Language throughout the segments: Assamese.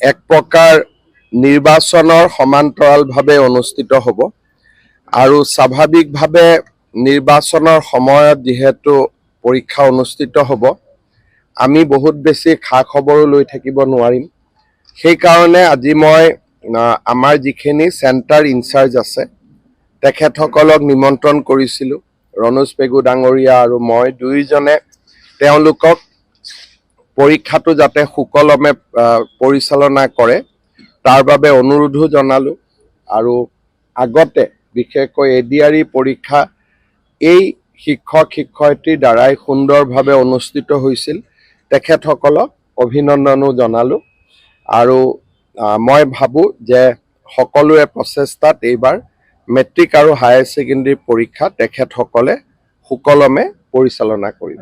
এক প্ৰকাৰ নিৰ্বাচনৰ সমান্তৰালভাৱে অনুষ্ঠিত হ'ব আৰু স্বাভাৱিকভাৱে নিৰ্বাচনৰ সময়ত যিহেতু পৰীক্ষা অনুষ্ঠিত হ'ব আমি বহুত বেছি খা খবৰো লৈ থাকিব নোৱাৰিম সেইকাৰণে আজি মই আমাৰ যিখিনি চেণ্টাৰ ইনচাৰ্জ আছে তেখেতসকলক নিমন্ত্ৰণ কৰিছিলোঁ ৰণোজ পেগু ডাঙৰীয়া আৰু মই দুয়োজনে তেওঁলোকক পৰীক্ষাটো যাতে সুকলমে পৰিচালনা কৰে তাৰ বাবে অনুৰোধো জনালোঁ আৰু আগতে বিশেষকৈ এডিআৰই পৰীক্ষা এই শিক্ষক শিক্ষয়িত্ৰীৰ দ্বাৰাই সুন্দৰভাৱে অনুষ্ঠিত হৈছিল তেখেতসকলক অভিনন্দনো জনালোঁ আৰু মই ভাবোঁ যে সকলোৰে প্ৰচেষ্টাত এইবাৰ মেট্ৰিক আৰু হায়াৰ ছেকেণ্ডেৰী পৰীক্ষা তেখেতসকলে সুকলমে পৰিচালনা কৰিব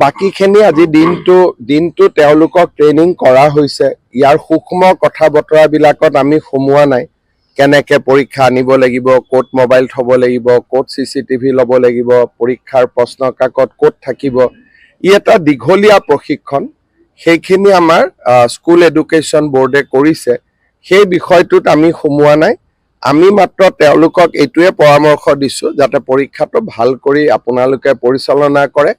বাকীখিনি আজি দিনটো তেওঁলোকক ট্ৰেইনিং কৰা হৈছে ইয়াৰ সূক্ষ্ম কথা বতৰাবিলাকত আমি সোমোৱা নাই কেনেকৈ পৰীক্ষা আনিব লাগিব ক'ত মোবাইল থ'ব লাগিব ক'ত CCTV ল'ব লাগিব পৰীক্ষাৰ প্ৰশ্ন কাকত ক'ত থাকিব ই এটা দীঘলীয়া প্ৰশিক্ষণ সেইখিনি আমাৰ স্কুল এডুকেশ্যন বোৰ্ডে কৰিছে সেই বিষয়টোত আমি সোমোৱা নাই আমি মাত্ৰ তেওঁলোকক এইটোৱে পৰামৰ্শ দিছোঁ যাতে পৰীক্ষাটো ভাল কৰি আপোনালোকে পৰিচালনা কৰে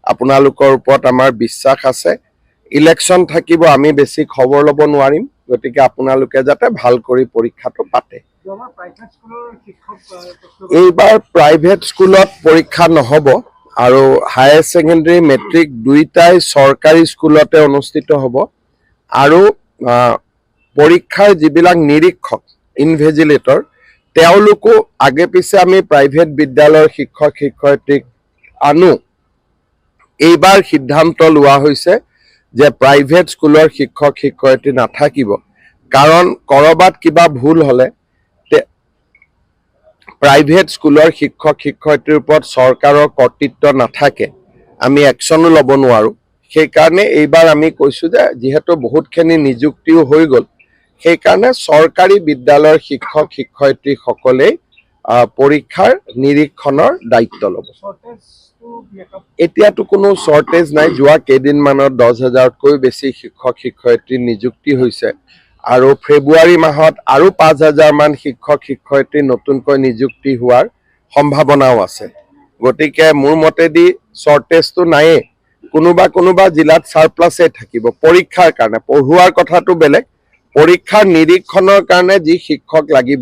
আপোনালোকৰ ওপৰত আমাৰ বিশ্বাস আছে ইলেকশ্যন থাকিব আমি বেছি খবৰ ল'ব নোৱাৰিম গতিকে আপোনালোকে যাতে ভাল কৰি পৰীক্ষাটো পাতে এইবাৰ প্ৰাইভেট স্কুলত পৰীক্ষা নহ'ব আৰু হায়াৰ ছেকেণ্ডেৰী মেট্ৰিক দুইটাই চৰকাৰী স্কুলতে অনুষ্ঠিত হ'ব আৰু পৰীক্ষাৰ যিবিলাক নিৰীক্ষক ইনভেজিলেটৰ তেওঁলোকো আগে পিছে আমি প্ৰাইভেট বিদ্যালয়ৰ শিক্ষক শিক্ষয়িত্ৰীক আনো এইবাৰ সিদ্ধান্ত লোৱা হৈছে যে প্ৰাইভেট স্কুলৰ শিক্ষক শিক্ষয়িত্ৰী নাথাকিব কাৰণ ক'ৰবাত কিবা ভুল হ'লে প্ৰাইভেট স্কুলৰ শিক্ষক শিক্ষয়িত্ৰীৰ ওপৰত চৰকাৰৰ কৰ্তৃত্ব নাথাকে আমি একশ্যনো ল'ব নোৱাৰোঁ সেইকাৰণে এইবাৰ আমি কৈছোঁ যে যিহেতু বহুতখিনি নিযুক্তিও হৈ গ'ল সেইকাৰণে চৰকাৰী বিদ্যালয়ৰ শিক্ষক শিক্ষয়িত্ৰীসকলেই পৰীক্ষাৰ নিৰীক্ষণৰ দায়িত্ব ল'ব এতিয়াতো কোনো শ্বৰ্টেজ নাই যোৱা কেইদিনমানত 10,000তকৈ বেছি শিক্ষক শিক্ষয়িত্ৰী নিযুক্তি হৈছে আৰু ফেব্ৰুৱাৰী মাহত আৰু 5,000 মান শিক্ষক শিক্ষয়িত্ৰী নতুনকৈ নিযুক্তি হোৱাৰ সম্ভাৱনাও আছে গতিকে মোৰ মতেদি শ্বৰ্টেজটো নায়েই কোনোবা জিলাত চাৰপ্লাছে থাকিব পৰীক্ষাৰ কাৰণে পঢ়ুৱাৰ কথাটো বেলেগ পৰীক্ষাৰ নিৰীক্ষণৰ কাৰণে যি শিক্ষক লাগিব